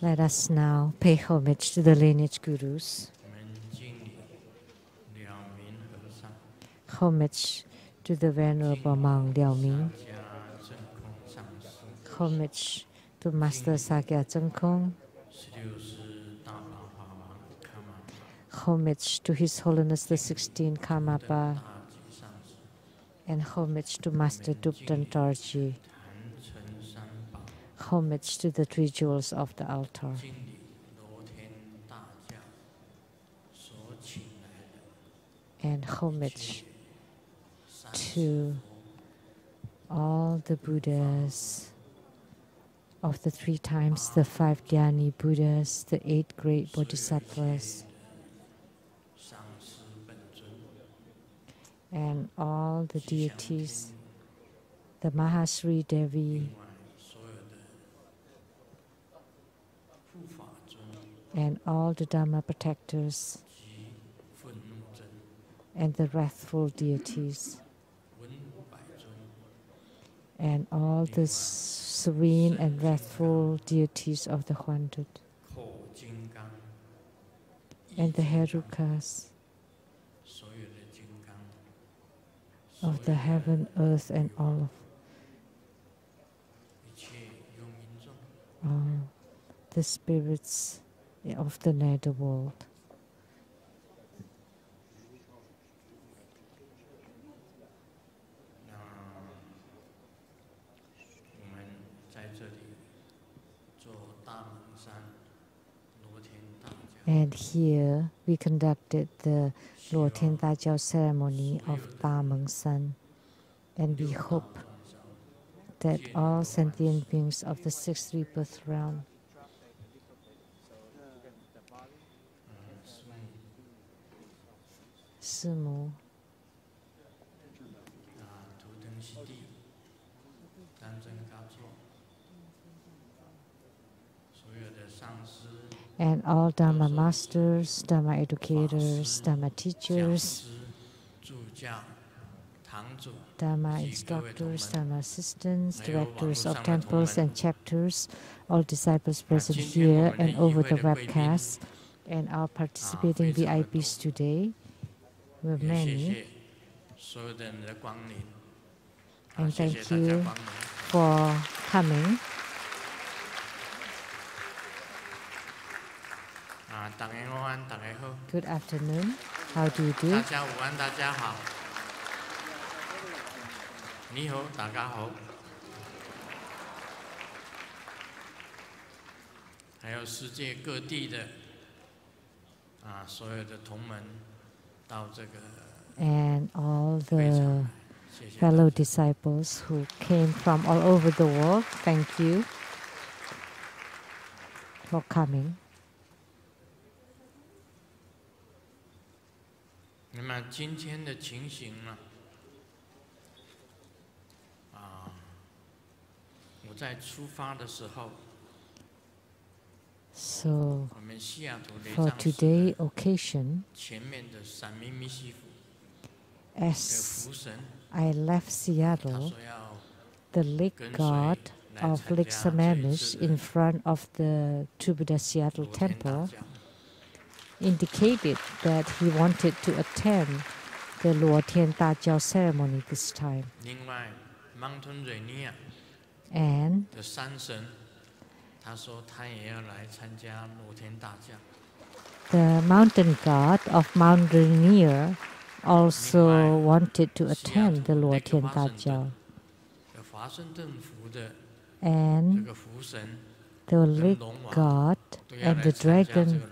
Let us now pay homage to the lineage gurus. Homage to the Venerable monk Liao Ming. Homage to Master Sakya Zhengkong. Homage to His Holiness the 16th Karmapa. And homage to Master Dupten Dorji. Homage to the three jewels of the altar. And homage to all the Buddhas of the 3 times the 5 Dhyani Buddhas, the 8 great Bodhisattvas, and all the deities, the Mahasri Devi, and all the Dharma protectors, and the wrathful deities, and all the serene and wrathful deities of the Huandut, and the Herukas of the heaven, earth, and all the spirits of the nether world. And here we conducted the Luo Tian Da Jiao ceremony of Da Meng San, and we hope that all sentient beings of the 6th rebirth realm Sumu, and all Dharma masters, Dharma educators, Dharma teachers, Dharma instructors, Dharma assistants, directors of temples and chapters, all disciples present here and over the webcast, and our participating VIPs today. We're many. And thank you for coming. Good afternoon. How do you do? And all the fellow disciples who came from all over the world, thank you for coming. So, for today's occasion, as I left Seattle, the lake god of Lake Sammamish in front of the Buddha Seattle temple indicated that he wanted to attend the Luo Tian Da Jiao ceremony this time. And the mountain god of Mount Rainier also wanted to attend the Luo Tian Da Jiao. And the lake god and the dragon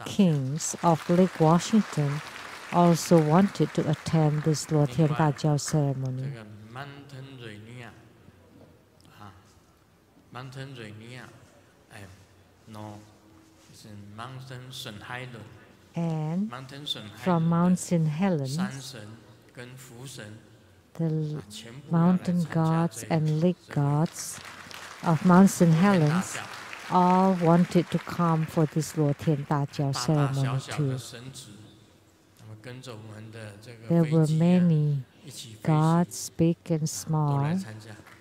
kings of Lake Washington also wanted to attend this Luo Tian Da Jiao ceremony. Mountain Rainier, no, it's in Mountain Shenhai. And from Mount St. Helens, the mountain gods and lake gods of Mount St. Helens all wanted to come for this Luo Tian Da Jiao ceremony too. There were many gods, big and small,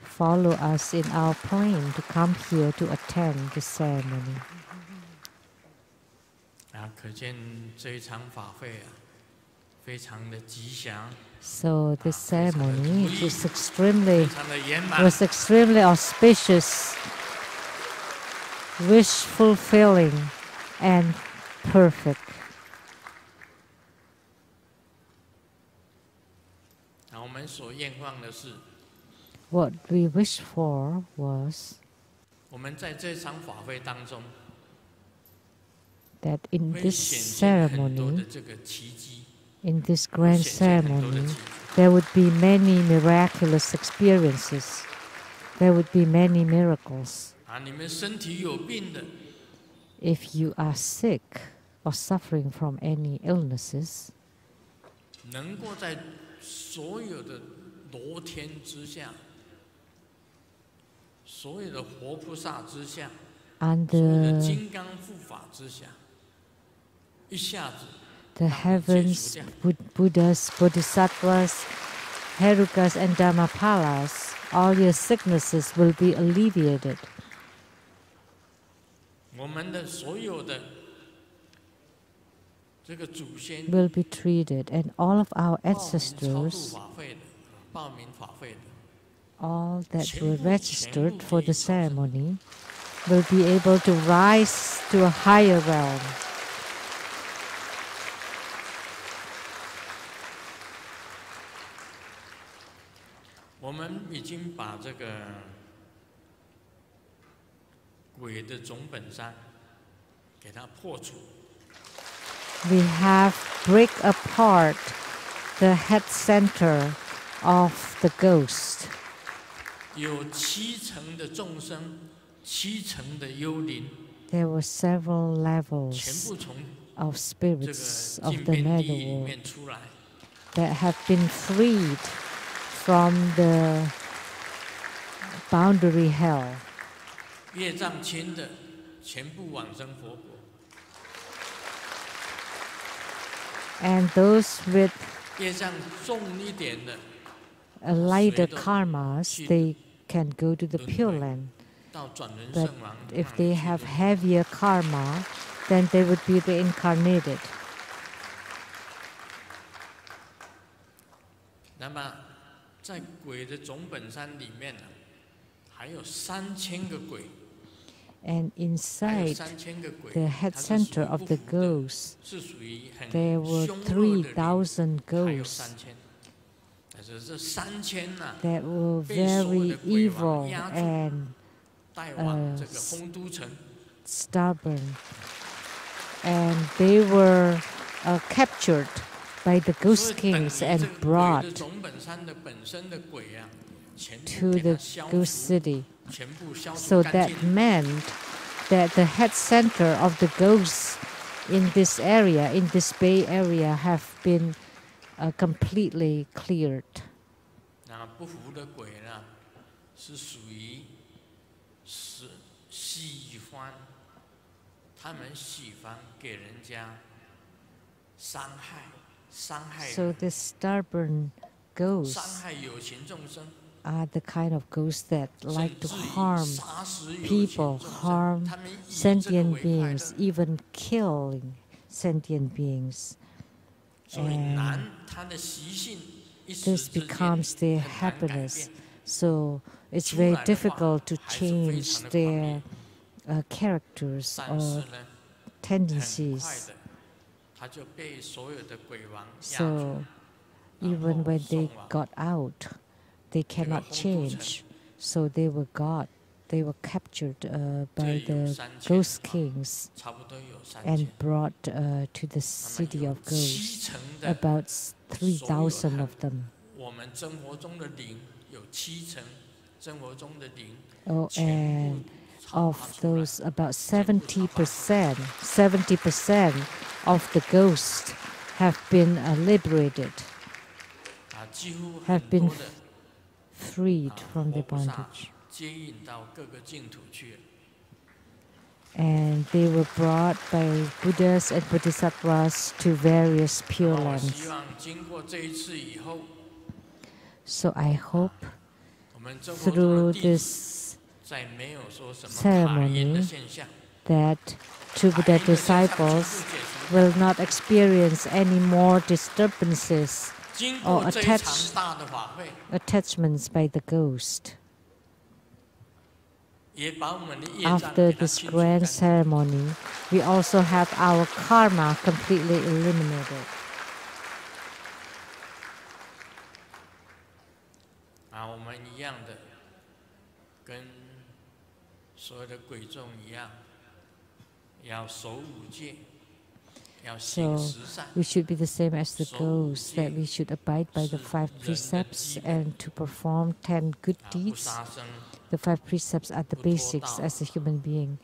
follow us in our plane to come here to attend the ceremony. 可见这一场法会非常的吉祥。 So this ceremony was extremely auspicious, wish fulfilling, and perfect. 我们所愿望的是 What we wished for was 我们在这场法会当中 that in 会 this 显现很多 ceremony, 的这个奇迹， in this grand ceremony, there would be many miraculous experiences. There would be many miracles. 你们身体有病的， If you are sick or suffering from any illnesses, 能够在所有的罗天之下，所有的活菩萨之下，所有的 under 金刚护法之下，一下子 the heavens, Buddhas, Bodhisattvas, Herukas, and Dhammapalas, all your sicknesses will be alleviated. 我们的所有的这个祖先 Will be treated, and all of our 报名超度 ancestors, 法会的，报名法会的， all that were registered for the ceremony, will be able to rise to a higher realm. 我们已经把这个鬼的总本山给它破除， We have break apart the head center of the ghost. 有7层的众生，7层的幽灵， There were several 全 levels 部从 of 这 spirits 个 of 禁 the 边地 nether 里 world 面出来， that have been freed from the boundary hell. 业障轻的全部往生佛国， And those with 业障重一点的 a lighter karmas, they can go to the Pure Land. 到转轮 But 圣王 if 那里 they 去 have 的 heavier karma, then they would be reincarnated. 那么在鬼的总本山里面呢，还有3000个鬼， And 还有 inside 3000个鬼， the head 它是属 center 于 of 不 the 服的， ghosts, 是属于很 there were 凶恶的灵， 3,000还有 ghosts 3000。但是这3000呐， that were 被所有 very 的鬼王 evil 压住， and 带往这个丰都城。 stubborn. And they were captured by the 所 ghost 以等于 kings 这 and 个鬼的 brought 总本山的本身的鬼啊，全部 to 给它 the 消 ghost 除， city. 全部消除 So 干 that 净。 meant that the head center of the ghosts in this area, in this Bay Area, have been completely cleared. 那不服的鬼呢，是属于喜欢，他们喜欢给人家伤害 So 人， the stubborn 伤 ghosts 害有情众生， are the kind of ghosts that 甚 like to 至于 harm 杀死有情 people, 众生， harm 他们以这个 sentient 为快乐 beings, even killing sentient beings. 所以 And 难，他的习性一时 this 之间 becomes their 很难改 happiness. 变。 So it's 出 very 来的话 difficult to 还是非 change 常的狂 their 烈， characters 但是 or 呢，很快 tendencies. 的，他就被所有的鬼王压 So 住， even when they 送往 got out, they cannot 丰都城。 change. So they were captured 这 by 有 the 3000 ghost 嘛 kings 差不多有3000 and brought to the 那么 city 有 of ghosts. 7层的， About 3,000 of them. 我们生活中的灵有7层，生活中的灵 Oh, 全 and 部超 of 拔出来。 those, about 70% of the ghosts have been liberated, 几乎 have 很 been 多的 freed from 活 their 菩萨 bondage. 接引到各个净土去了。 And they were brought by Buddhas and Bodhisattvas to various 那 pure 么我 lands. 希望经过这一次以后， So I hope through this ceremony that true Buddha disciples will not experience any more disturbances or attachments by the ghost. After this grand ceremony, we also have our karma completely eliminated. So we should be the same as the ghosts, that we should abide by the 5 precepts and to perform 10 good deeds. The 5 precepts are the basics as a human being.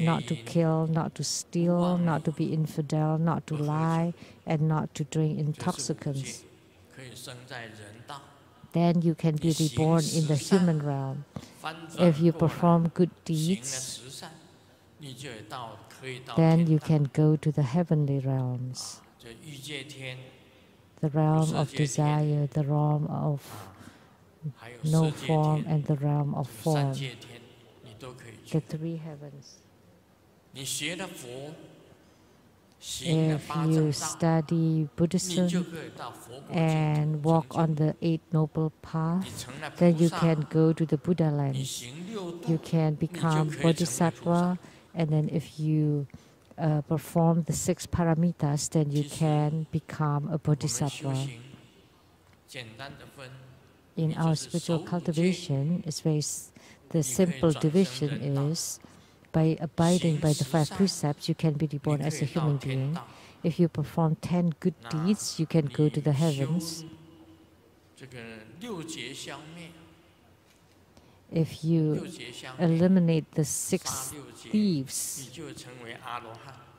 Not to kill, not to steal, not to be infidel, not to lie, and not to drink intoxicants. Then you can be reborn in the human realm. If you perform good deeds, then you can go to the heavenly realms. The realm of desire, the realm of no form, and the realm of form. The 3 heavens. If you study Buddhism and walk on the 8 Noble Path, then you can go to the Buddha land. You can become Bodhisattva, and then if you perform the 6 paramitas, then you can become a Bodhisattva. In our spiritual cultivation, the simple division is, by abiding by the 5 precepts, you can be reborn as a human being. If you perform 10 good deeds, you can go to the heavens. If you eliminate the 6 thieves,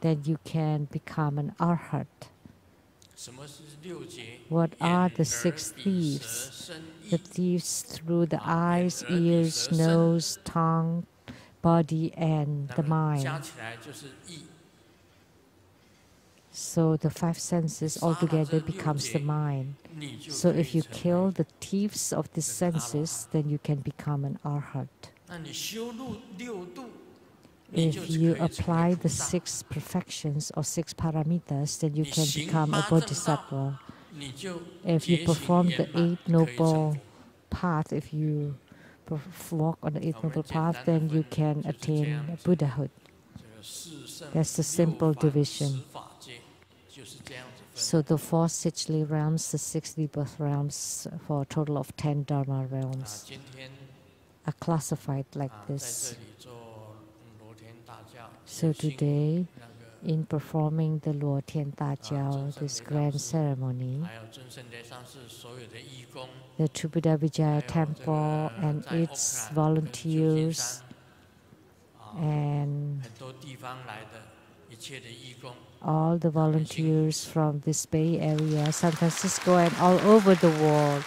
then you can become an arhat. What are the 6 thieves? The thieves through the eyes, ears, nose, tongue, body, and the mind. So the 5 senses altogether becomes the mind. So if you kill the thieves of the senses, then you can become an arhat. If you apply the 6 perfections or 6 paramitas, then you can become a bodhisattva. If you perform the 8 noble path, if you walk on the 8 noble path, then you can attain Buddhahood. That's the simple division. So the 4 Sichli realms, the 6 rebirth realms, for a total of 10 Dharma realms, are classified like this. So today, in performing the Luo Tian Da Jiao, this grand ceremony, the True Buddha Vijaya Temple and its volunteers and all the volunteers from this Bay Area, San Francisco, and all over the world,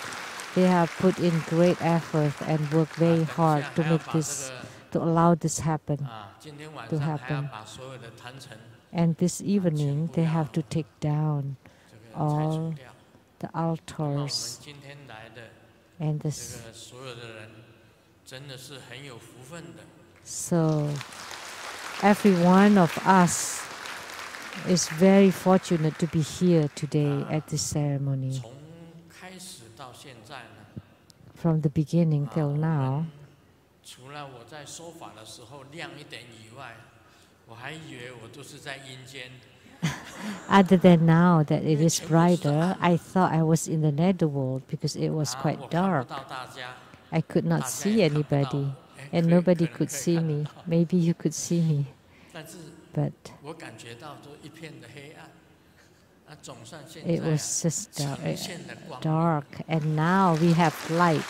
they have put in great effort and worked very hard to make this, to allow this to happen. And this evening, they have to take down all the altars and this. So every one of us is very fortunate to be here today at this ceremony. From the beginning till now, other than now that it is brighter, I thought I was in the netherworld because it was quite dark. I could not see anybody, and nobody could see me. Maybe you could see me, but it was just dark, and now we have light.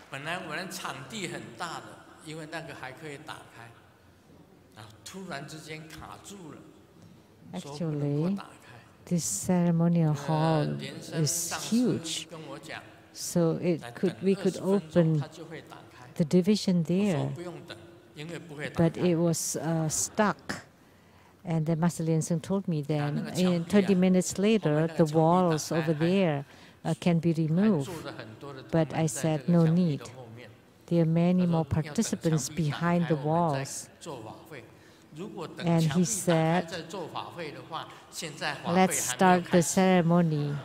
本来我们场地很大的，因为那个还可以打开，突然之间卡住了， Actually, this ceremonial hall is huge, so we could open the division there, but it was stuck And then Master Lien Seng told me then, 20 minutes later, the walls over there can be removed. But I said, no need. There are many more participants behind the walls. And he said, let's start the ceremony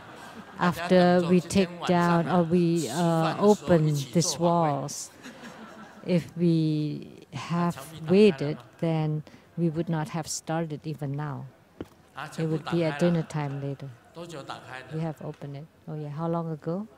after we take down or we open these walls. If we have waited, then we would not have started even now. It would be at dinner time later. We have opened it. Oh yeah, how long ago?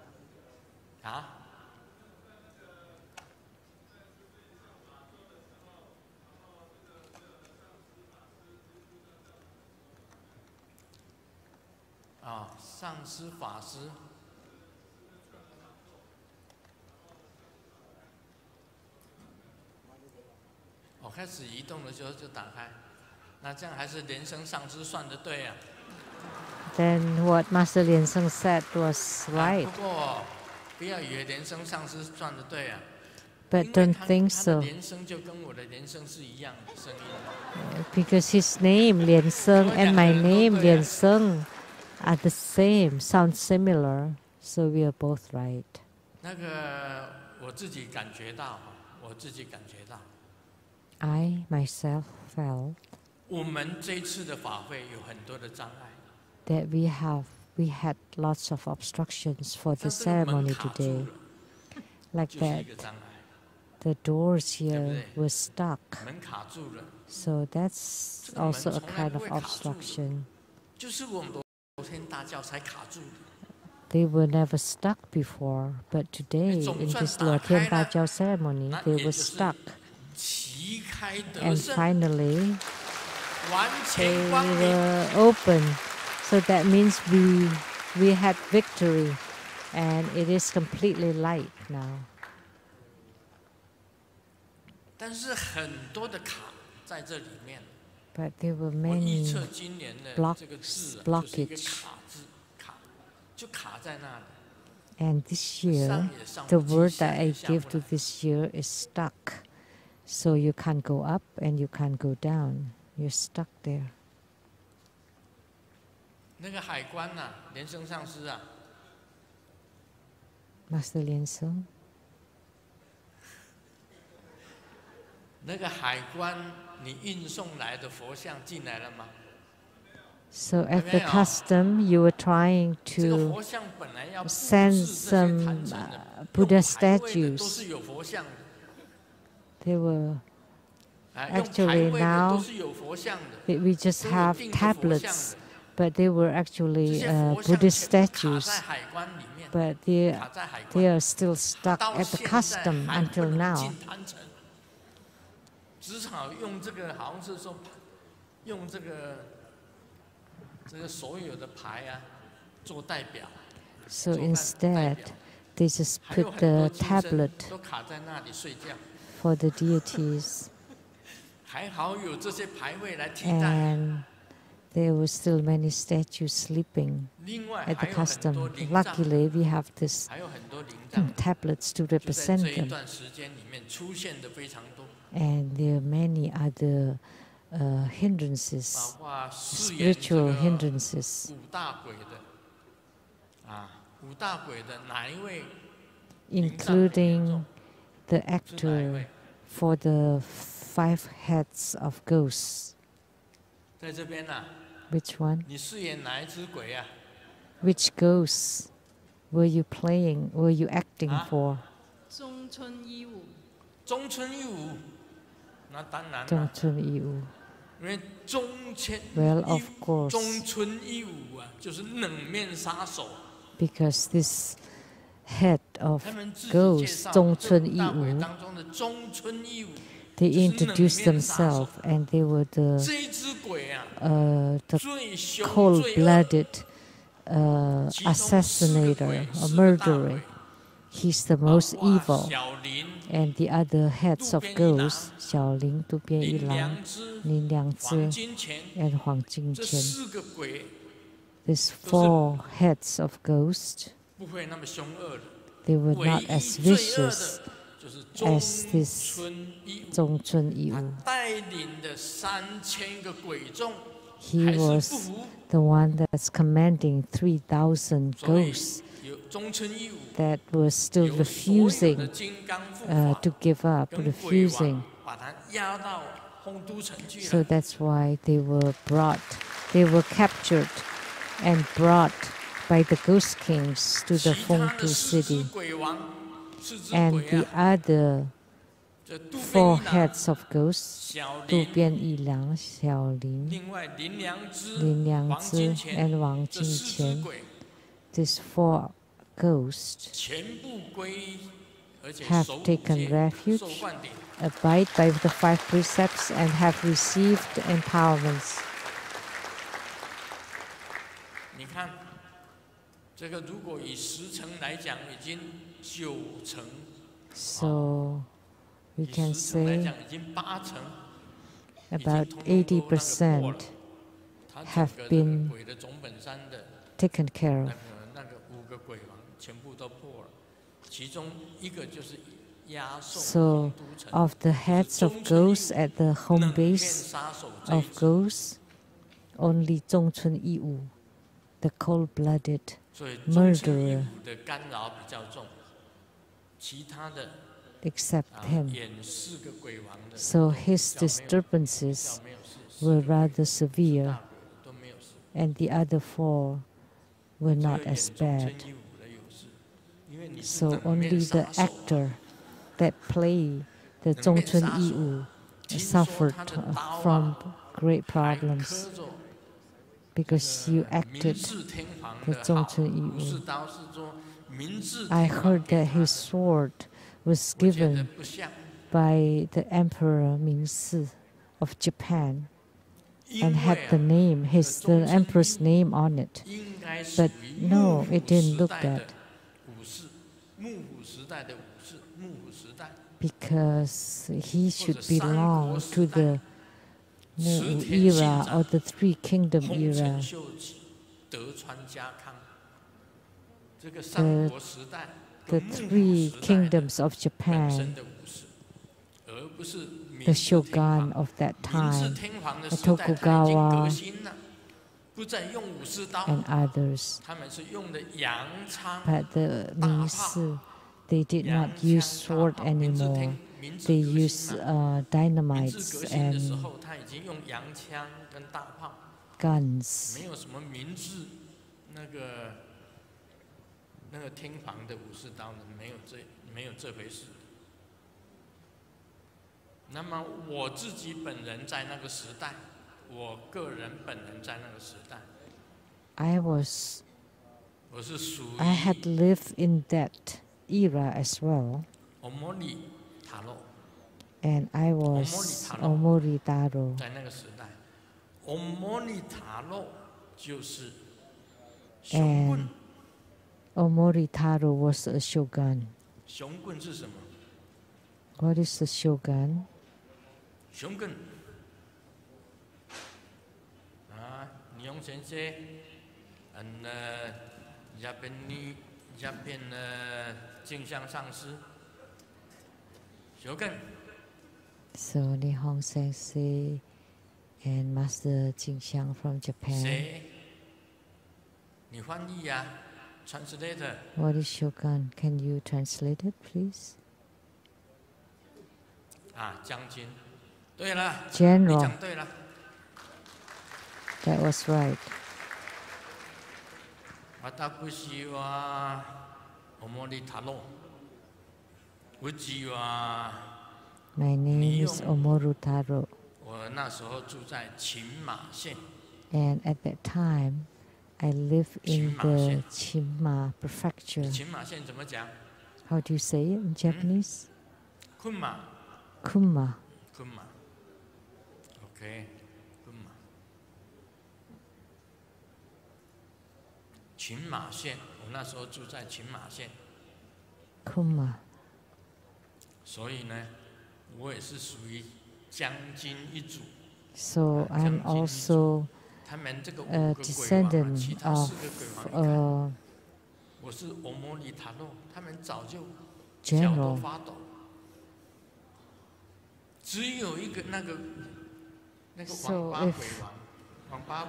Then what Master Lien Seng said was right. But don't think so. Because his name, Lien Seng, and my name, Lien Seng, are the same, sound similar, so we are both right. I myself felt that we had lots of obstructions for the ceremony today. Like that, the doors here were stuck. So that's also a kind of obstruction. They were never stuck before, but today in this Lord Thiên Da Jiao ceremony, they were stuck. And finally, they were open. So that means we had victory, and it is completely light now. But there were many blockage. And this year, the word that I give to this year is stuck. So you can't go up and you can't go down. You're stuck there. Master Lien Seng. So at the custom, you were trying to send some Buddha statues. They were actually now, we just have tablets, but they were actually Buddhist statues. But they are still stuck at the custom until now. So instead, they just put the tablet for the deities. And there were still many statues sleeping at the custom. Luckily, we have these tablets to represent them. And there are many other hindrances, spiritual hindrances, including the actor for the 5 heads of ghosts. Which one? Which ghosts were you playing, were you acting for? Well, of course, because this head of ghosts, Zhongchun Yiwu, they introduced themselves, and they were the cold-blooded assassinator or murderer. He's the most evil. And the other heads of ghosts, Xiaoling, Du Bian Yilang, Lin Liangzi, and Huang Jingqian. These 4 heads of ghosts, they were not as vicious as this Zhongchun Yiwu. He was the one that's commanding 3,000 ghosts that were still refusing to give up, refusing. So that's why they were captured and brought by the ghost kings to the Fengdu city. And the other 4 heads of ghosts, Du Bian Yilang, Xiao Lin, Lin Liangzi, and Wang Jingqian, these 4 ghosts have taken refuge, abide by the 5 precepts, and have received empowerments. So we can say about 80% have been taken care of. So of the heads of ghosts at the home base of ghosts, only Zhongchun Yiwu, the cold-blooded murderer, except him. So his disturbances were rather severe, and the other 4 were not as bad. So only the actor that played the Zhongchun Yiwu suffered from great problems, because you acted the Zhongchun Yiwu. I heard that his sword was given by the Emperor Mingsi of Japan and had the emperor's name on it. But no, it didn't look that, because he should belong to the Mu era or the 3 kingdom era. The 3 kingdoms of Japan, the shogun of that time, the Tokugawa, and others. But the Mingsi, they did not use sword anymore. They used dynamites and guns. I had lived in that era as well, and I was Omori Taro. And Omori Taro was a shogun. What is a shogun? So Nihong Sensei and Master Jingxiang from Japan. What is shogun? Can you translate it, please? General. That was right. My name is Omoru Taro. And at that time, I lived in the Chinma prefecture. How do you say it in Japanese? Kunma. Kunma. Okay. Kunma. 群马县，我那时候住在群马县。Kunma. 所以呢，我也是属于将军一族。So I'm also a descendant of general. So if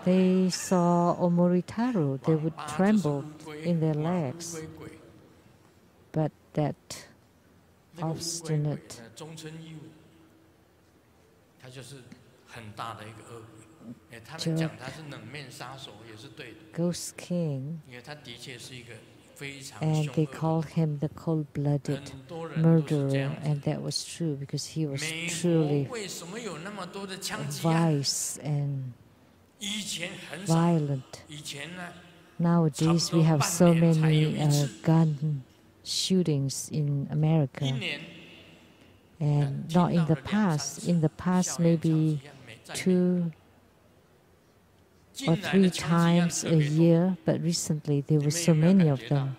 they saw Omoritaru, they would tremble in their legs. But that obstinate Ghost King, and they called him the cold-blooded murderer, and that was true because he was truly vice and violent. Nowadays we have so many gun shootings in America, and not in the past. In the past, maybe 2 or 3 times a year, but recently there were so many of them.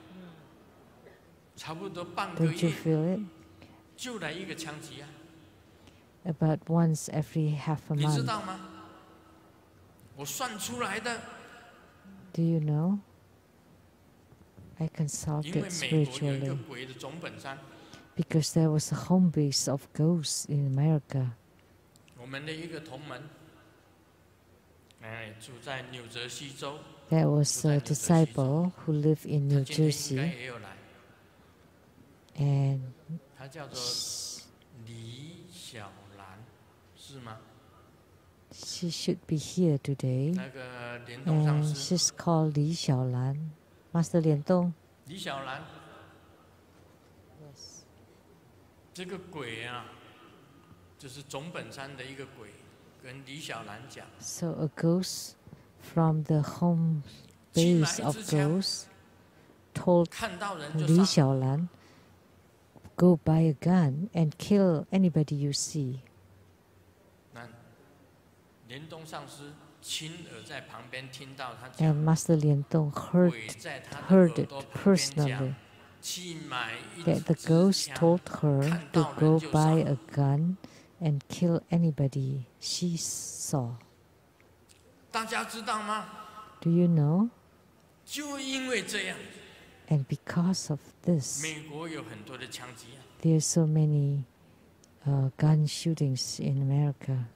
Don't you feel it? About once every half a month. Do you know? I consulted spiritually because there was a home base of ghosts in America. There was a disciple who lived in New Jersey, and she should be here today. And she's called Li Xiaolan. Master Lian Dong. Yes. So a ghost from the home base of ghosts told Li Xiaolan, go buy a gun and kill anybody you see. And Master Lian Dong heard it personally, that the ghost told her to go buy a gun and kill anybody she saw. Do you know? And because of this, there are so many gun shootings in America.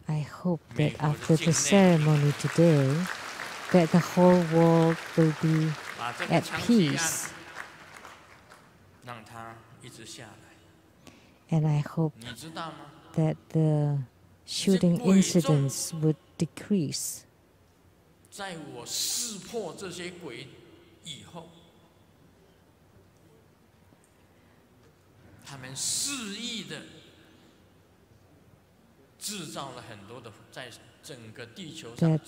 I hope that after the ceremony today, that the whole world will be at peace. And I hope that the shooting incidents would decrease. That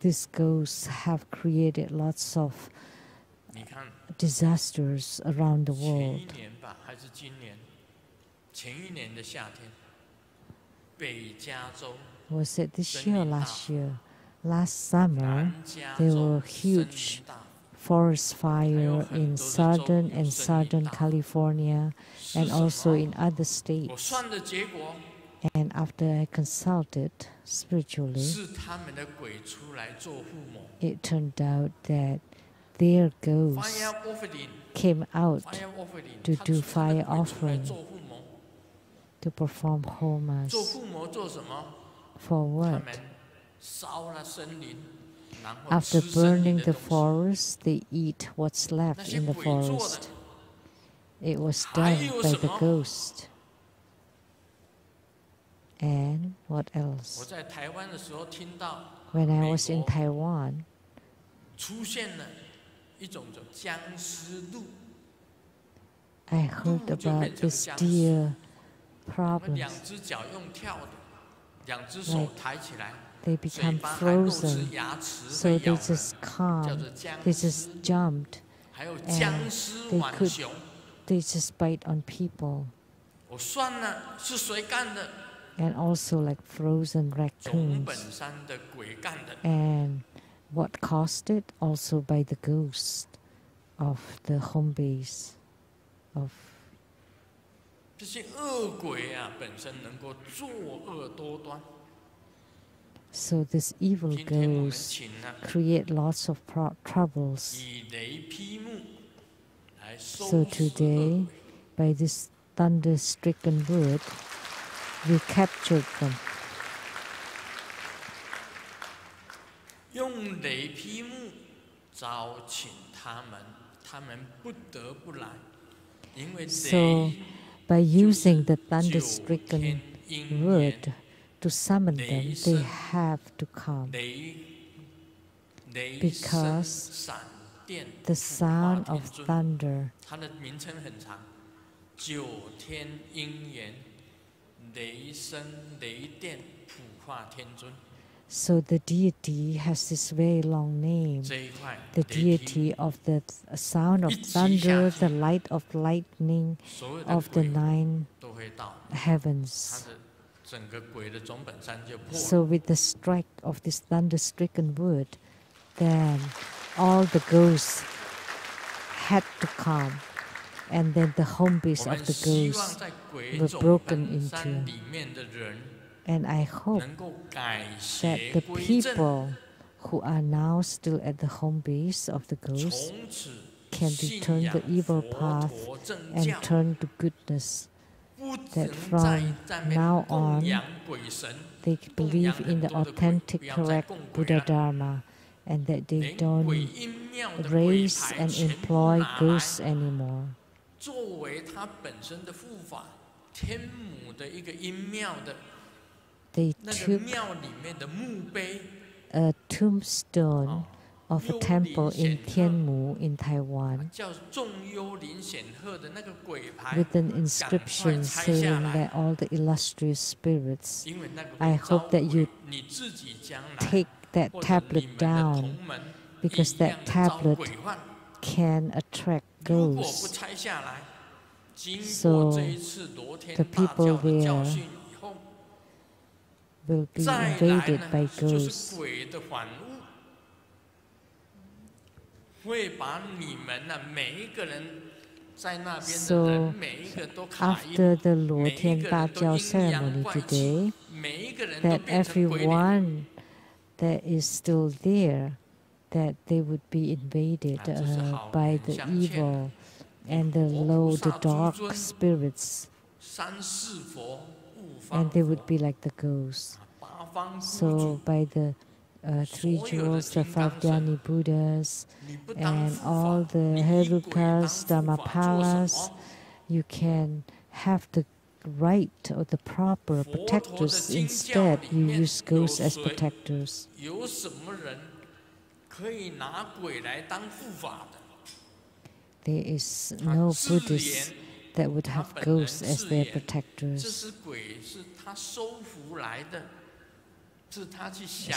these ghosts have created lots of disasters around the world. Was it this year or last year? Last summer, there were huge forest fires in southern and southern California and also in other states. And after I consulted spiritually, it turned out that their ghosts came out to do fire offering, to perform homas. For what? After burning the forest, they eat what's left in the forest. It was done by the ghost. And what else? When I was in Taiwan, I heard about this deer problems. Like they become frozen, so they just calm, they just jumped, and they just bite on people. And also like frozen raccoons. And what caused it? Also by the ghost of the home base of. So this evil ghost create lots of troubles. So today, by this thunder-stricken word, we captured them. 用雷劈木招请他们，他们不得不来，因为 So, by using the thunder-stricken word to summon them, they have to come. Because the sound of thunder, 它的名称很长，九天应元，雷声雷电，普化天尊。 so the deity has this very long name. The deity of the sound of thunder, the light of lightning, of the 9 heavens. So with the strike of this thunder-stricken word, then all the ghosts had to come, and then the home base of the ghosts were broken into. And I hope that the people who are now still at the home base of the ghosts can return the evil path and turn to goodness. That from now on, they believe in the authentic, correct Buddha Dharma, and that they don't raise and employ ghosts anymore. 作为它本身的护法，天母的一个阴庙的 They took a tombstone of a temple in Tianmu in Taiwan with an inscription saying that all the illustrious spirits, I hope that you take that tablet down, because that tablet can attract ghosts. So the people there will be invaded by ghosts. So after the Luo Tian Da Jiao ceremony today, that everyone that is still there, that they would be invaded by the evil and the dark spirits, and they would be like the ghosts. So by the 3 jewels, the 5 Dhyani Buddhas, and all the Herukas, Dhammapalas, you can have the right or the proper protectors. Instead, you use ghosts as protectors. There is no Buddhist that would have ghosts as their protectors.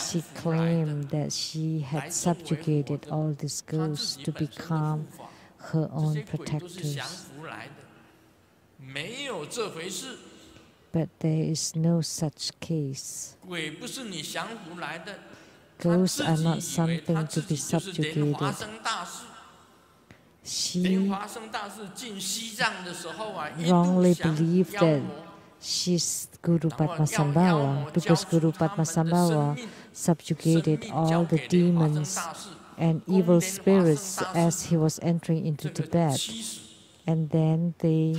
She claimed that she had subjugated all these ghosts to become her own protectors. But there is no such case. Ghosts are not something to be subjugated. She wrongly believed that she's Guru Padmasambhava, because Guru Padmasambhava subjugated all the demons and evil spirits as he was entering into Tibet. And then they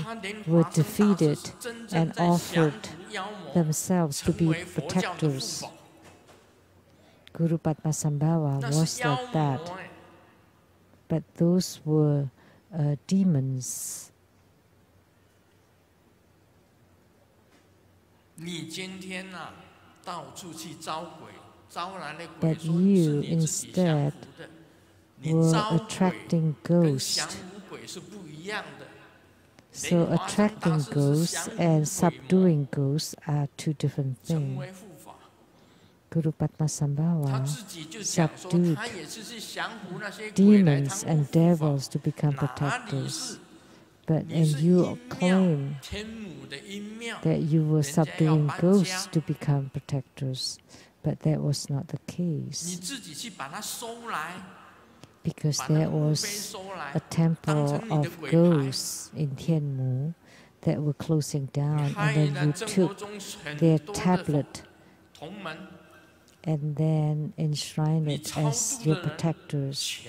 were defeated and offered themselves to be protectors. Guru Padmasambhava was like that. But those were demons. But you instead were attracting ghosts. So attracting ghosts and subduing ghosts are two different things. Guru Padmasambhava subdued demons and devils to become protectors. And you claim that you were subduing ghosts to become protectors. But that was not the case. Because there was a temple of ghosts in Tianmu that were closing down, and then you took their tablet and then enshrine it as your protectors.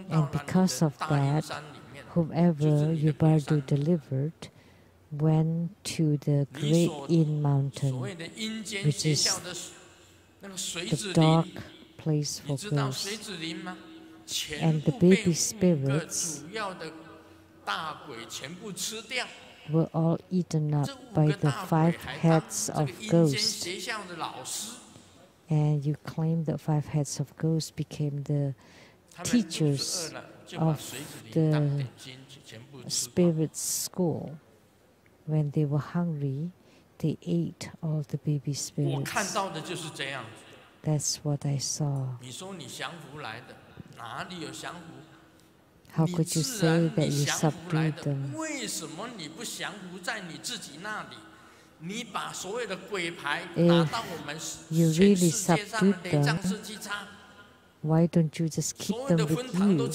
And because of that, whomever you Bardo delivered went to the great Yin mountain, which is the dark place for ghosts. And the baby spirits were all eaten up by the 5 heads of ghosts. And you claim that 5 heads of ghosts became the teachers of the spirit school. When they were hungry, they ate all the baby spirits. That's what I saw. How could you say that you subdued them? If you really subdued them, why don't you just keep them with you?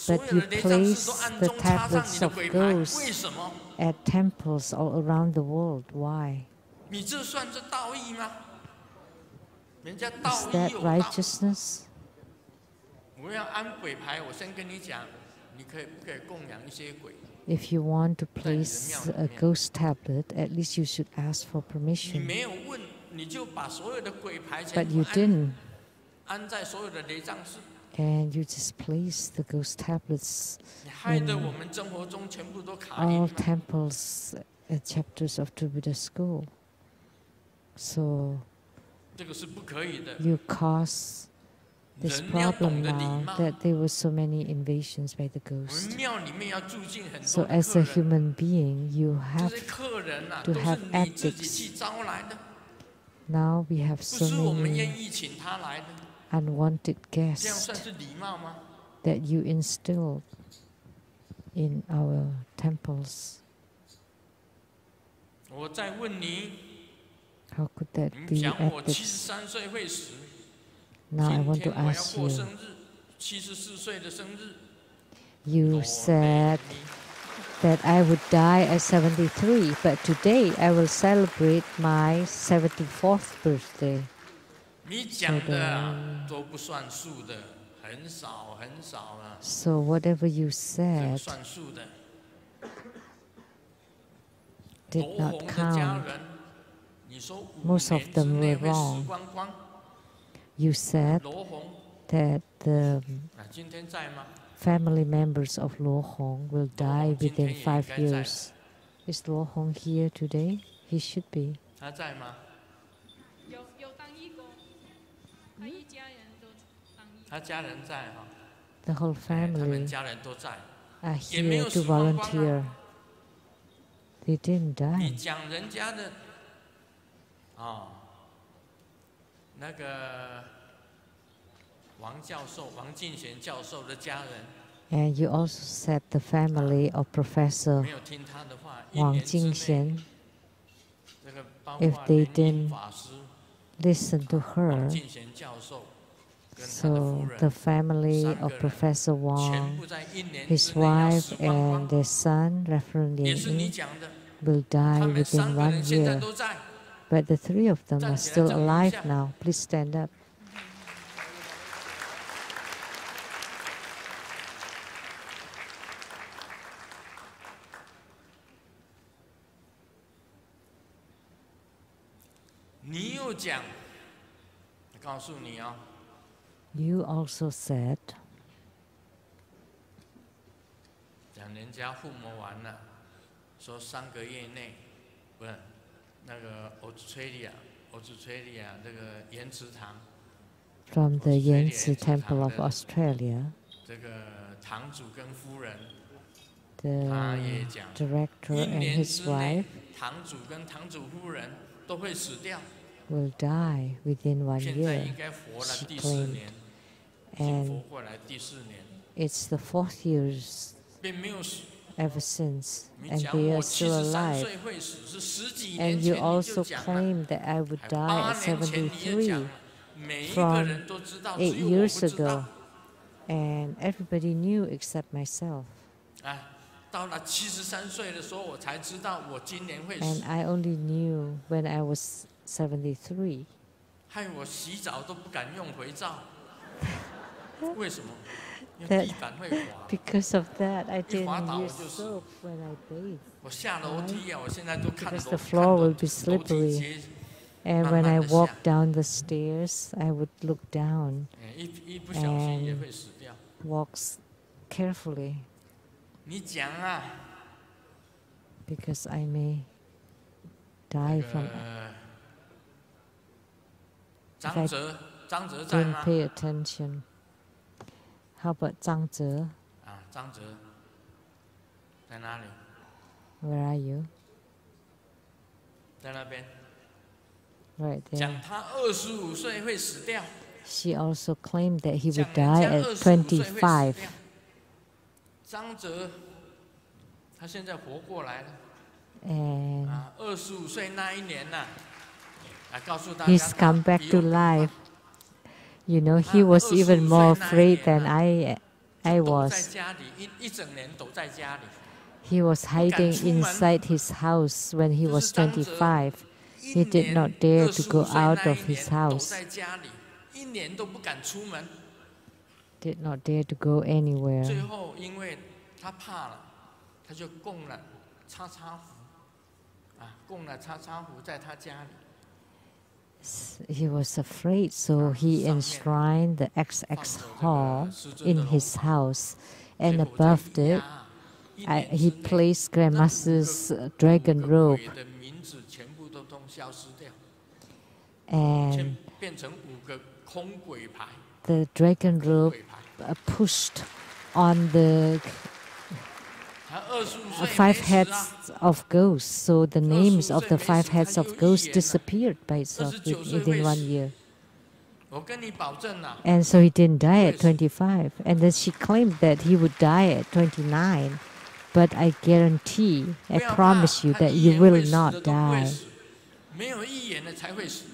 But you place the tablets of ghosts at temples all around the world. Why? Is that righteousness? If you want to place a ghost tablet, at least you should ask for permission. But you didn't. And you just place the ghost tablets in all temples and chapters of the Buddha school. So you cause this problem now that there were so many invasions by the ghost. So as a human being, you have to have ethics. Now we have so many unwanted guests that you instilled in our temples. How could that be ethics? Now I want to ask you. You said that I would die at 73, but today I will celebrate my 74th birthday. So whatever you said did not count. Most of them were wrong. You said that the family members of Luo Hong will die within 5 years. Is Luo Hong here today? He should be. The whole family are here to volunteer. They didn't die. And you also said the family of Professor Wang Jingxian, if they didn't listen to her, so the family of Professor Wang, his wife and their son, Reverend Lien Yi, will die within 1 year. But the 3 of them are still alive now. Please stand up. You also said from the Yangtze Temple of Australia, the director and his wife will die within 1 year, she claimed. And it's the 4th year ever since, and they are still alive. And you also claimed that I would die at 73 from 8 years ago, and everybody knew except myself. And I only knew when I was 73害我洗澡都不敢用肥皂。为什么？因为 That 地板会滑， because of that, I 一滑 didn't 倒我 use 就死。 soap when I bathe. 我下楼梯啊，我现在都看 Because 楼 the floor 楼 will be 梯 slippery. 阶， And 慢 when 慢 I 地 walk 下， down the stairs, I would look down 一不小心也会死掉。 walk carefully 你讲啊， because I may die from 张哲，张哲在 didn't 吗？ pay attention. How about Zhang Zhe? 啊，张哲在哪里？ Where are you? 在那边。 Right 讲 there. 他25岁会死掉， She also claimed that he 讲 would 人 die 家 at 25岁会死 25. 掉。张哲，他现在活过来了。 And 啊，25岁那一年呐，啊，告诉大 he's 家 come 他 back 比 to 我更 life. 棒。 You know, he was even more afraid than I 躲在 was. 家里一整年躲在家里。 He was hiding inside his house when he was 25. He did not dare to go out of his 躲 house, 在家里，一年都不敢出门。 did not dare to go 最 anywhere. 后，因为他怕了，他就供了叉叉符，啊，供了叉叉符在他家里。 He was afraid, so he enshrined the XX hall in his house, and above it, he placed Grandmaster's dragon robe, 的名字全部都消失掉， and 变成5个空鬼牌。 the dragon robe pushed on the 他25岁 five 没死 heads 啊， of ghosts. So the names of the 5 heads of ghosts disappeared by itself within 1 year. 我跟你保证啊， And so he didn't die at 25. And then she claimed that he would die at 29. But I guarantee, I 不要怕， promise you 他 that 一 you 眼会 will 死 not 的都不会 die. 死，没有一眼的才会死。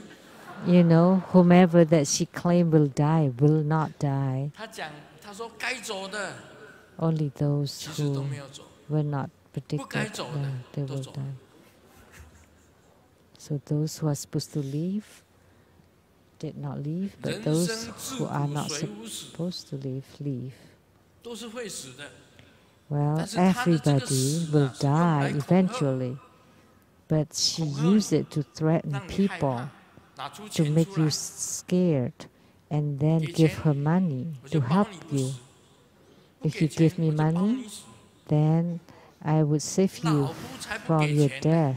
You know, whomever that she claimed will die will not die. 他说该走的， Only those 其实都 who 没有走。 were not 不该 predicted, 走的 they 都 will 走。 die. So those who are supposed to leave did not leave, but 人 those 生自 who are 古 not 谁无死， supposed to leave, leave. 都是会死的。 Well, 但是他的这个 everybody 死 will 啊，是用来 die 恐吓， eventually. But she 恐吓 used it to threaten 让你害 people, 怕，拿出 to 钱 make 出 you 来， scared, and then 给 give 钱 her money 我 to 就保 help 你不 you. 死；不 If 给 you give 钱， me 我就保 money, 你死。 then I would save 老 you 夫才不 from 给 your 钱呢， death.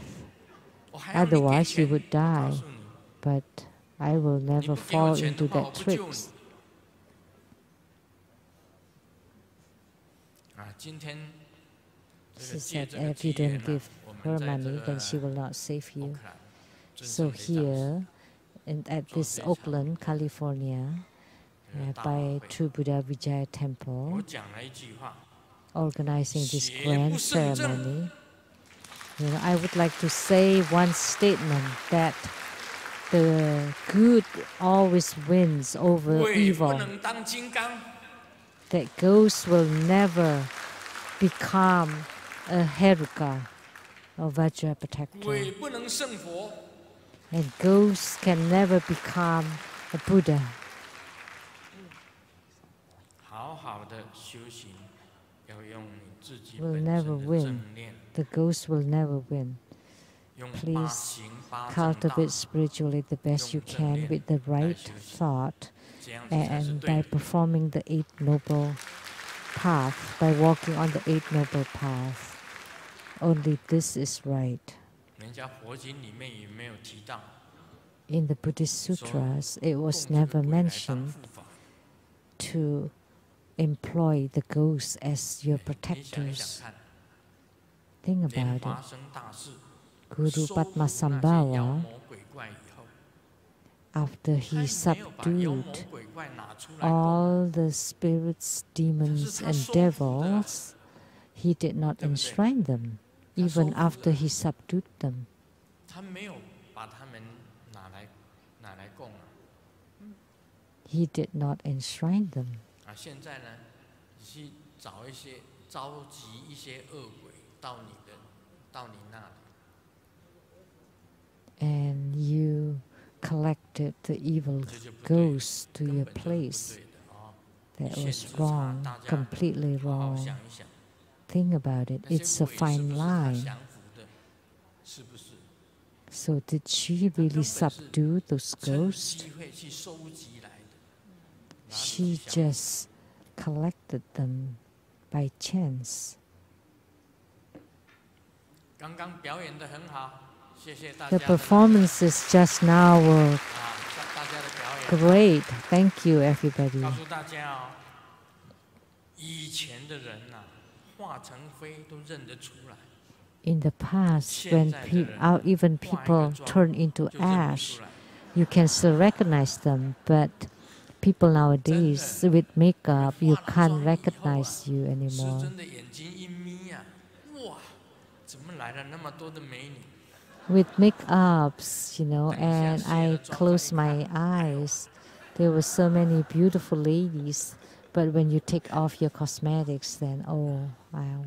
我还要你给 Otherwise, you 钱。 would 我告 die. 诉你， But I will 你 never 不给我 fall 钱的 into 话，我 that 不救你 tricks. 啊，今天这 She 个借 said, 这个 if 机 you 缘 don't 啊 give 我 her 们在这 money, 个 then she will not save 乌 you. 克兰尊 So 圣雷藏 here, at this Oakland, California, 这个大法 by 会， True Buddha Vijaya 我 Temple, 讲了一句话： organizing this 邪不 grand 胜正。 ceremony, you know, I would like to say one statement that the good always wins over 鬼不 evil, 能当金刚， that ghosts will never become a Heruka or Vajra protector, 鬼不能胜佛。 and ghosts can never become a Buddha. 好好的修行，要用你自己 Will 本 never 身的 win. 正念， The ghosts will never win. 用 Please 八行八正道 Cultivate spiritually the best you can with the right thought 这样子才是 and 对 by 的。 performing the Eight Noble Path, by walking on the Eight Noble Path. Only this is right. 人家佛经里面也没有提到， In the Buddhist sutras, it 供 was 这个 never 鬼来当 mentioned 护法。 to employ the ghosts as your 你想一 protectors. 想看， Think 莲 about 华 it. 生大士 Guru 收服那些妖 Padmasambhava, 魔鬼怪以后， after 他 he 没有把妖魔 subdued 鬼怪拿出来供， all the spirits, demons, and devils, he did not enshrine them, even after he subdued them. 他没有把他们拿来供啊。 He did not enshrine them. 啊，现在呢，你去召集一些恶鬼到你那里， And you collect attracted the evil ghost to your place. That was wrong, completely wrong. Think about it. It's a fine line. So did she really subdue those ghosts? She just collected them by chance. The performances just now were great. Thank you, everybody. In the past, when even people turn into ash, you can still recognize them, but people nowadays with makeup, you can't recognize you anymore. With makeups, and I closed my eyes, there were so many beautiful ladies, but when you take off your cosmetics, then oh, wow.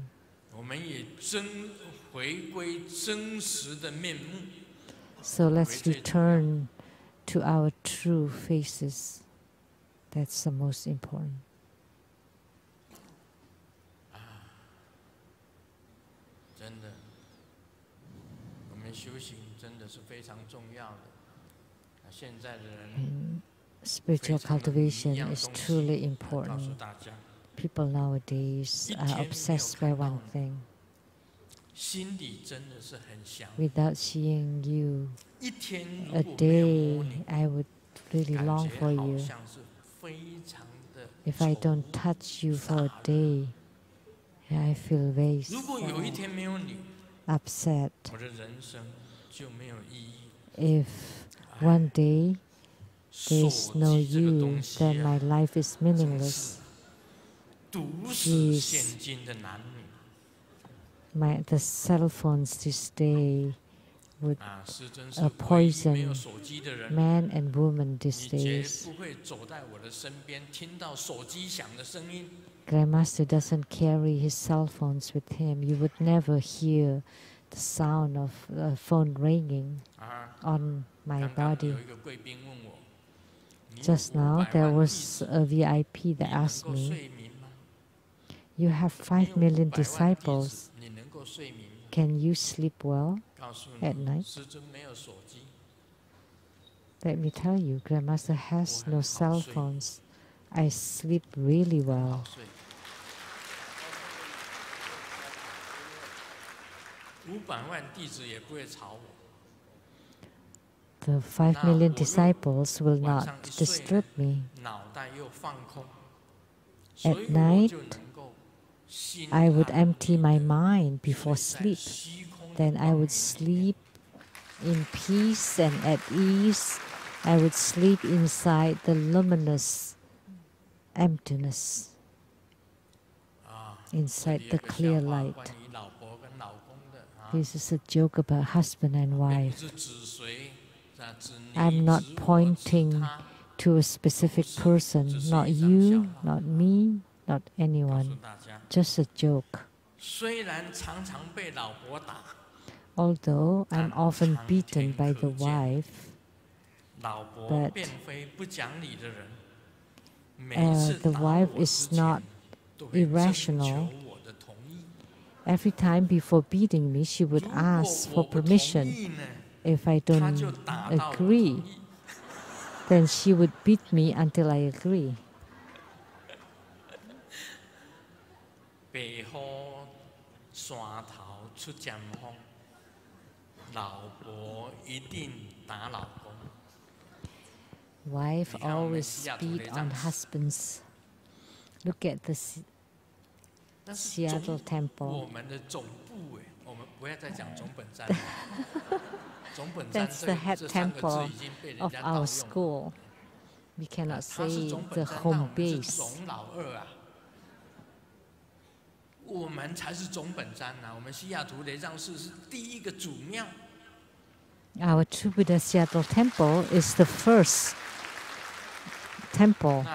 So let's return to our true faces. That's the most important. And spiritual cultivation is truly important. People nowadays are obsessed by one thing. Without seeing you a day, I would really long for you. If I don't touch you for a day, I feel very upset. If one day there is no you, then my life is meaningless. The cell phones this day would poison man and woman these days. Grandmaster doesn't carry his cell phones with him. You would never hear the sound of the phone ringing on my body. Just now, there was a VIP that asked me, "You have 5 million disciples. Can you sleep well at night?" Let me tell you, Grandmaster has no cell phones. I sleep really well. The 5 million disciples will not disturb me. At night, I would empty my mind before sleep. Then I would sleep in peace and at ease. I would sleep inside the luminous emptiness, inside the clear light. This is a joke about husband and wife. I'm not pointing to a specific person, not you, not me, not anyone. Just a joke. Although I'm often beaten by the wife, but the wife is not irrational. Every time before beating me, she would ask for permission. If I don't agree, then she would beat me until I agree. Wife always beat on husbands. Look at the Seattle temple. That's the head temple of our school. We cannot say the home base. Our True Buddha Seattle temple is the first temple.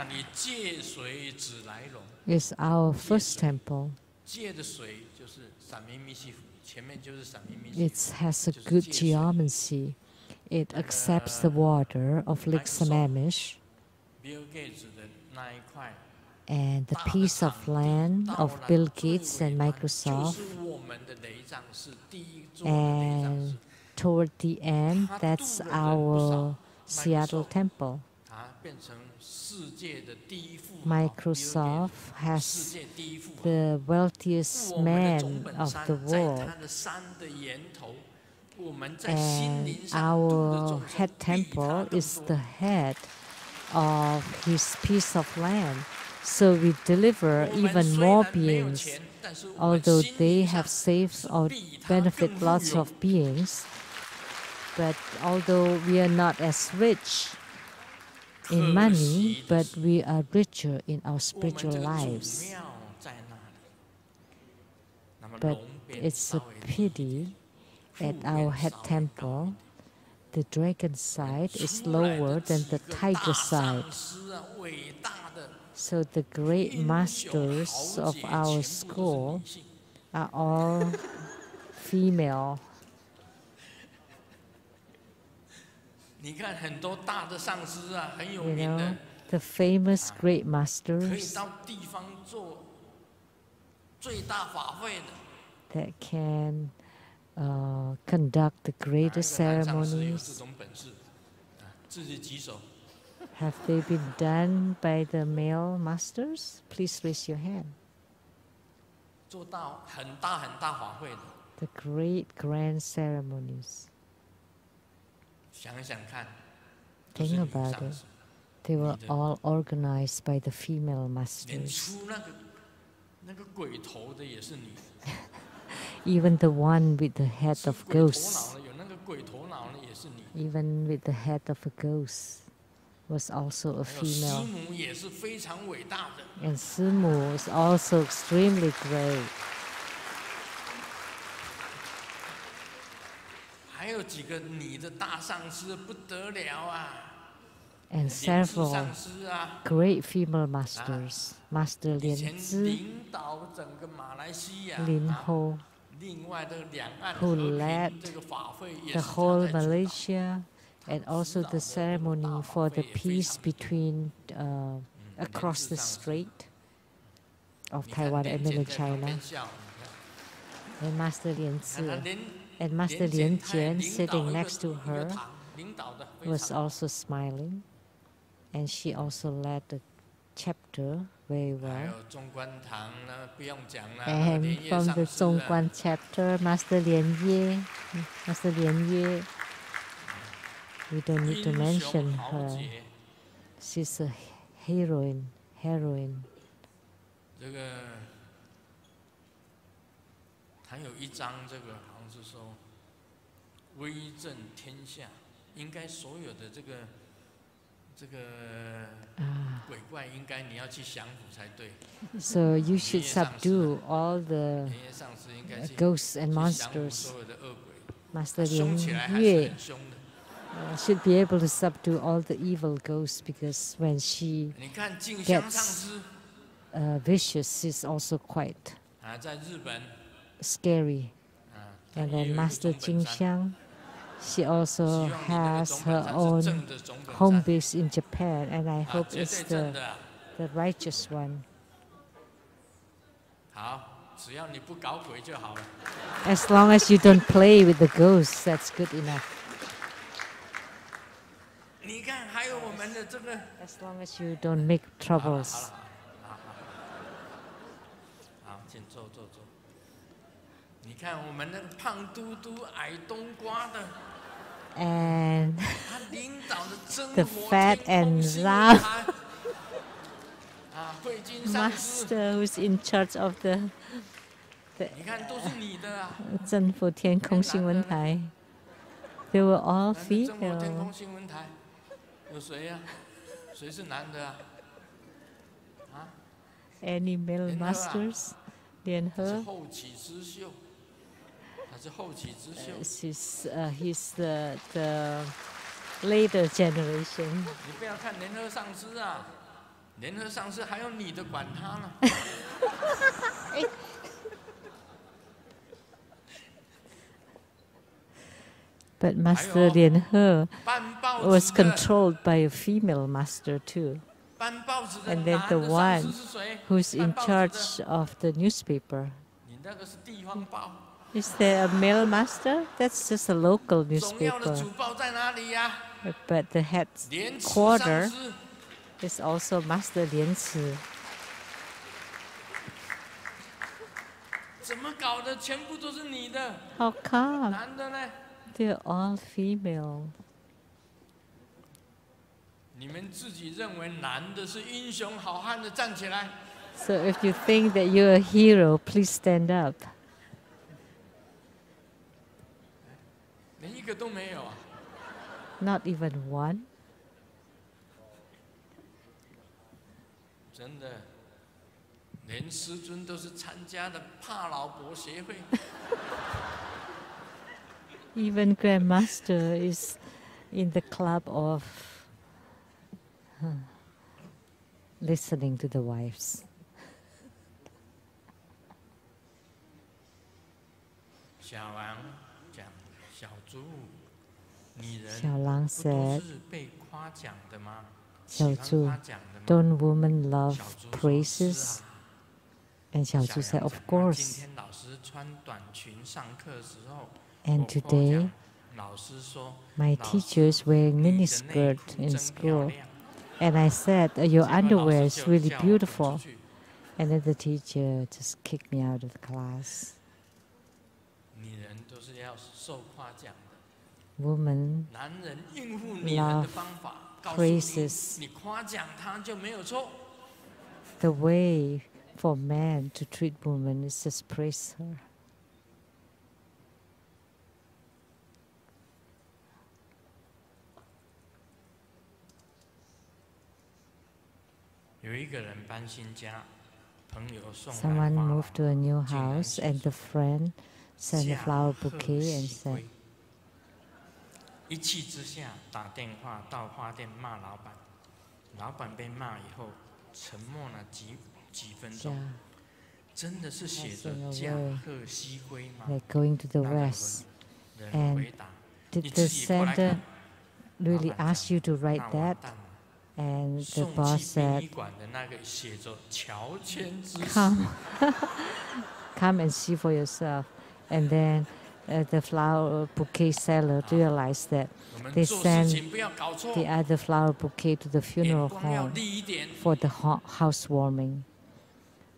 It's our first temple. It has a good geometry. it accepts the water of Lake Sammamish, and the piece of land of Bill Gates and Microsoft, and toward the end, that's our Seattle temple. Microsoft has the wealthiest man of the world, and our head temple is the head of his piece of land. So we deliver even more beings, although they have saved or benefit lots of beings. But although we are not as rich in money, but we are richer in our spiritual lives. But it's a pity at our head temple, the dragon side is lower than the tiger side. So the great masters of our school are all female. You know, the famous great masters that can conduct the greatest ceremonies. Have they been done by the male masters? Please raise your hand. The great grand ceremonies. Think about it. They were all organized by the female masters. Even the one with the head of ghosts, even with the head of a ghost, was also a female. And Simu is also extremely great. And several great female masters, Master Lien Zi, Lin Ho, who led the whole Malaysia and also the ceremony for the peace between across the strait of Taiwan and Mainland China. And Master Lien Zi and Master Lien Jian, sitting next to her, was also smiling, and she also led the chapter very well. And from the Zhongguan chapter, Master Lien Ye, we don't need to mention her. She's a heroine. 还有一章，这个好像是说威震天下，应该所有的这个鬼怪，应该你要去降服才对。So you should subdue all the ghosts and monsters. Master Lien Yue should be able to subdue all the evil ghosts, because when she gets vicious, she's also quite scary. And then Master Jingxiang, she also has her own home base in Japan, and I hope it's the righteous one. As long as you don't play with the ghosts, that's good enough. As long as you don't make troubles. And the fat and round master who's in charge of the 政府天空新闻台. They were all female. Any male masters? Lien He? He's the later generation. 你不要看联合上师啊，联合上师还有你的管他呢。But Master Lian He was controlled by a female master too. And then the one who's in charge of the newspaper. Is there a male master? That's just a local newspaper. But the headquarter is also Master Lian Ci. How come? They're all female. So if you think that you're a hero, please stand up. Not even one. Even Grandmaster is in the club of listening to the wives. Xiaolang said, Xiaozhu, don't women love praises? And Xiaozhu said, of course. And today, my teacher is wearing miniskirt in school. And I said, your underwear is really beautiful. And then the teacher just kicked me out of the class. Women love praises. The way for man to treat women is just praise her. Someone moved to a new house and the friend sent a flower bouquet and said, like going to the west. And did the sender really ask you to write that? And the boss said, come and see for yourself. And then the flower bouquet seller realized that they sent the other flower bouquet to the funeral home for the housewarming.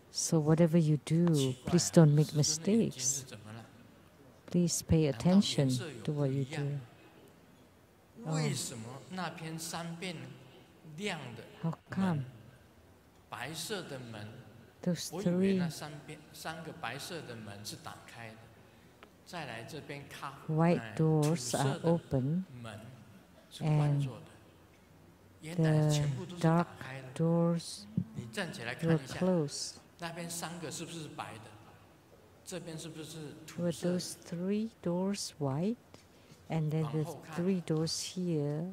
So whatever you do, please don't make mistakes. Please pay attention to what you do. Oh. How come? Those three white doors are open and the dark doors were closed. Were those three doors white? And then the three doors here,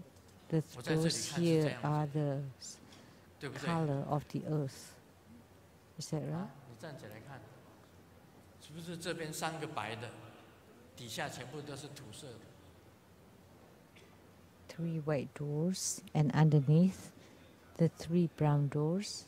the doors here are the color of the earth. Is that right? Three white doors, and underneath the three brown doors.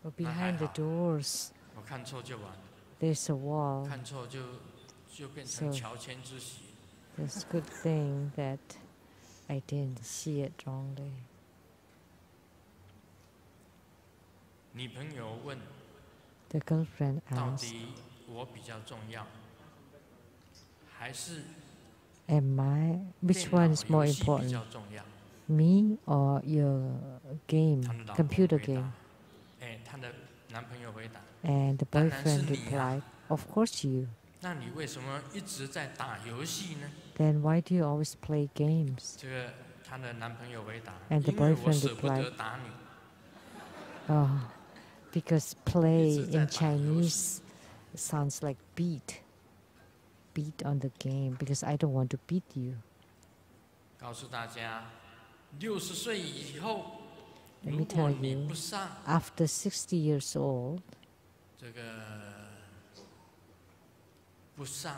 But behind the doors, there's a wall. So it's a good thing that I didn't see it wrongly. The girlfriend asked, which one is more important, me or your game, computer game? And the boyfriend replied, of course you. Then why do you always play games? And the boyfriend replied, oh, because play in Chinese sounds like beat on the game because I don't want to beat you. 告诉大家，60岁以后， Let 如 me 果 tell 你 you, 不上 after 60 years old, 这个不上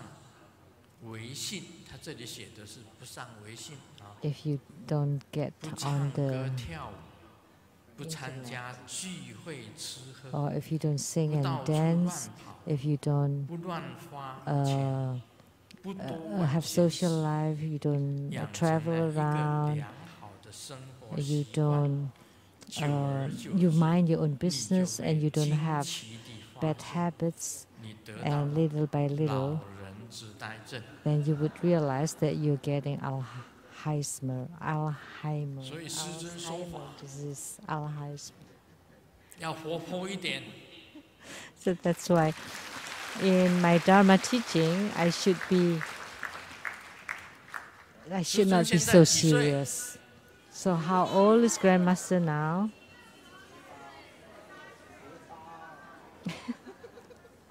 微信，他这里写的是不上微信啊， if you don't get 不 on 唱歌 the, 跳舞，不参加聚会吃喝， or if you don't sing 不 and 到处乱 dance, 跑， if you don't 不乱花钱，不多 have 管闲 social 事， life, you don't 养成了 travel 一个 around, 良好的生活 you 习惯， don't 久而久 you 之， mind your own 你就 business and 会 you don't 惊 have 奇地发 bad 现， habits, 你得到 and 了 little by 老 little, 人痴呆症。 then you would realize that you're getting Alzheimer 所以师尊说法 disease, Alzheimer. 要活泼一点， So that's why in my Dharma teaching, I should not be so serious. So how old is Grandmaster now?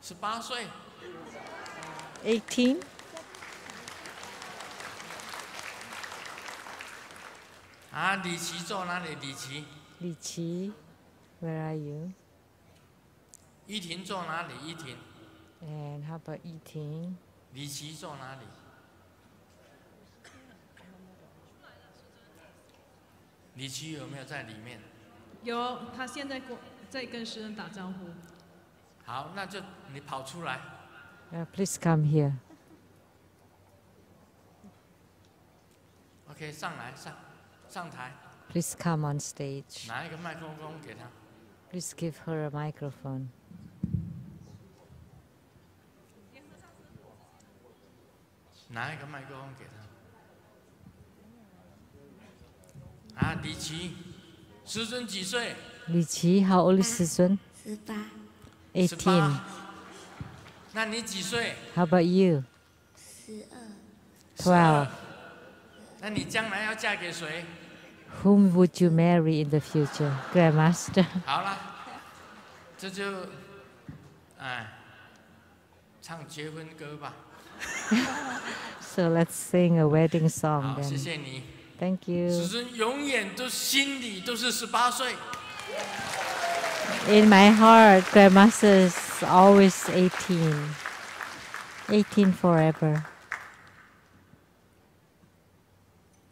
18岁， 18? 啊，李琦坐哪里？李琦， Li Qi, where are you? 依婷坐哪里？依婷， And how about Yiting? 李琦坐哪里？李琦有没有在里面？有，他现在在跟诗人打招呼。好，那就你跑出来。 Please come here. OK， 上来，上台， Please come on stage. 拿一个麦克风给他。 Please give her a microphone. 拿一个麦克风给他。啊，李琦，师尊几岁？ Li Qi, how old is this one? 18， 18. 那你几岁？ How about you? 12. 那你将来要嫁给谁？ Whom would you marry in the future? Grandmaster. 好了，这就，哎，唱结婚歌吧。 So let's sing a wedding 好， song 谢 then. 谢你。 Thank 师 you. 尊永远都心里都是18岁。 In my heart, Grandmaster is always 18. 18 forever.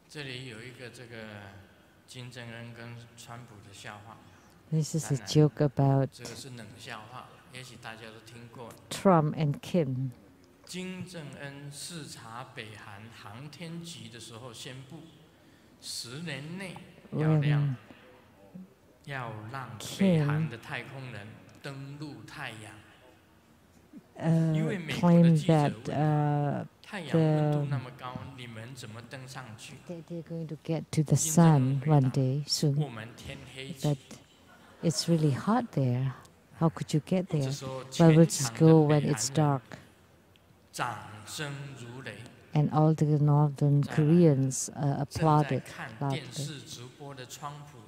这里有一个这个金正恩跟川普的笑话， This is a joke about 这个是冷笑话，也许大家都听过。 Trump and Kim. 金正恩视察北韩航天局的时候宣布，10年内要让北韩的太空人登陆太阳。因为美国的 Claimed 记者 that 问太阳温度那么高，你们怎么登上去？ they're going to get to the sun one day 我 soon. 们天黑 But 起。 it's really hot there. How could you get 这 there? 时候 Well, 全 we'll just 场 go 的 when 北 it's 韩人 dark. 掌声如雷， And all the northern Koreans 正在 applauded 看 loudly. 电视直播的川普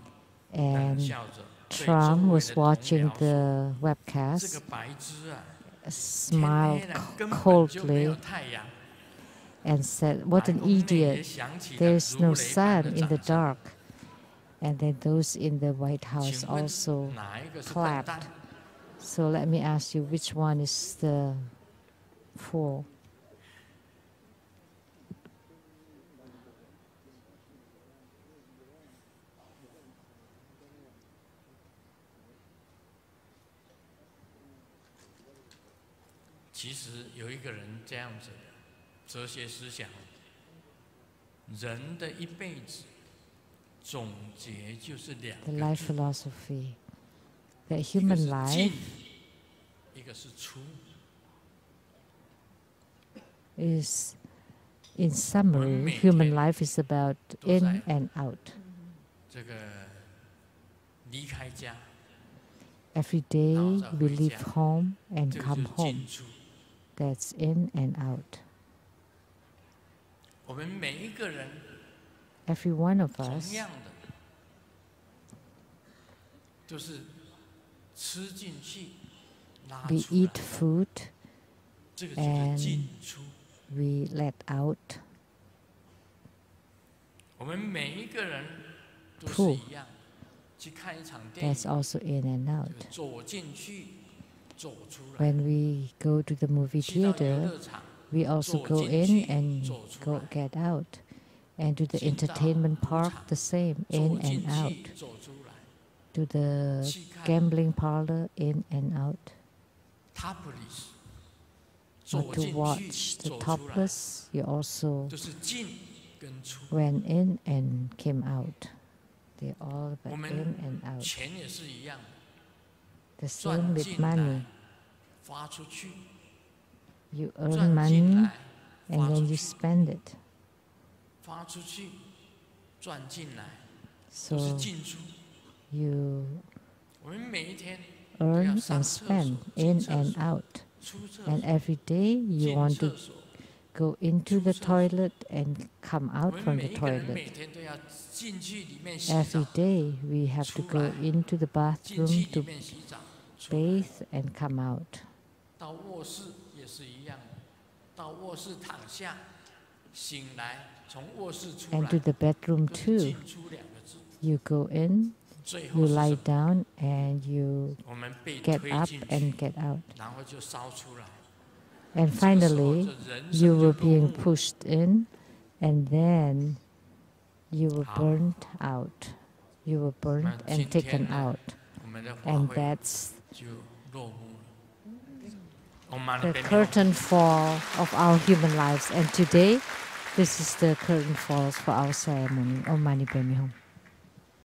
冷 And 笑着，对 Trump 周围 was 的同 watching 僚说：“ the 这 webcast, 个白痴啊，天 smiled 黑了根本就没有 coldly, 太阳。” and said, "What 白 an 宫内也 idiot! 响起了 There's 如 no 雷般 sun 的 in the 掌声。 dark." And then those in the White House 请问 also 哪一个是笨 clapped. 蛋？ So let me ask you, which one is the fool? 其实有一个人这样子的哲学思想：人的一辈子总结就是2 The 个 life 字， philosophy. That 一个 human 是 life 进，一个是出。 is, in summary, 每 human 天 life is about 都在 in and out. 这个离开家， Every day 然后再 we 回 leave 家， home and 这个 come 就是 home. 进出。 That's in and out. 我们每一个人 Every one of 同 us 样的，都是吃进去， we eat food and we let out poo. That's also in and out. When we go to the movie theater, we also go in and get out. And to the entertainment park, the same, in and out. To the gambling parlor, in and out. Or to watch the topless, you also went in and came out. They all went in and out. The same with money. You earn money and then you spend it. So you earn and spend in and out. And every day you want to go into the toilet and come out from the toilet. Every day we have to go into the bathroom to bathe and come out. And to the bedroom too. You go in, you lie down, and you get up and get out. And finally, you were being pushed in, and then you were burnt out. You were burnt and taken out. And that's the curtain fall of our human lives. And today, this is the curtain falls for our ceremony. Om Mani Padme Hum.